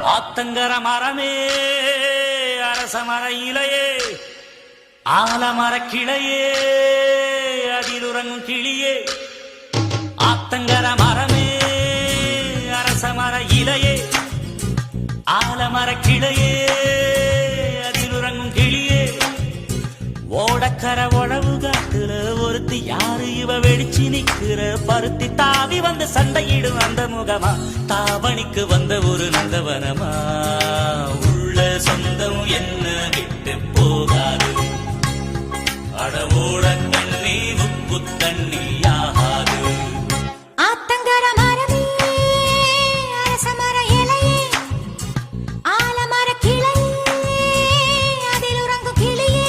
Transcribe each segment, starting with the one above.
ஆத்தங்கர மரமே அரச மர இலையே ஆலமர கிளையே அதில் உறங்கும் கிளியே. ஆத்தங்கர மரமே அரச மர இலையே ஆலமர கிளையே அதில் உறங்கும் கிளியே. ஓடக்கர உழவு காட்டுல ஒருத்தி யாரு இவ வெடிச்சு நிக்கிற பருத்தி தாவி வந்து சண்டையிடும் அந்த முகமா தாவணிக்கு வந்த ஒரு நந்தவனமா. உள்ள சொந்தம் என்ன விட்டு போகாது அடவோட கண்ணி உப்பு தண்ணி ஆகாது. ஆத்தங்கர மரமே அரச மர இலையே ஆலமர கிளையே அதில் உறங்கும் கிளியே.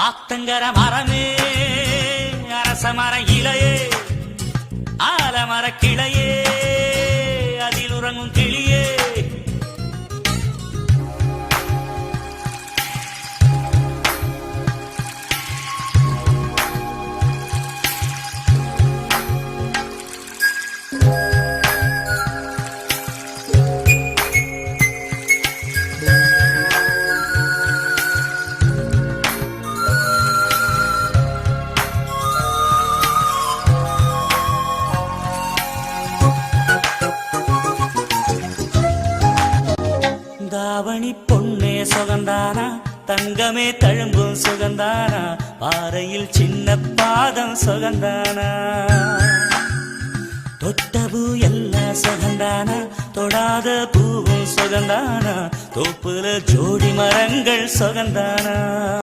ஆத்தங்கர மரமே அரச மர இலையே ஆலமர கிளையே அதில் உறங்கும் கிளியே. தாவணி பொண்ணே சுகந்தானா தங்கமே தழும்பும் சுகந்தானா பாறையில் சின்ன பாதம் சுகந்தானா. தொட்டபூ எல்லாம் சுகந்தானா தொடாத பூவும் சுகந்தானா தோப்புல ஜோடி மரங்கள் சுகந்தானா.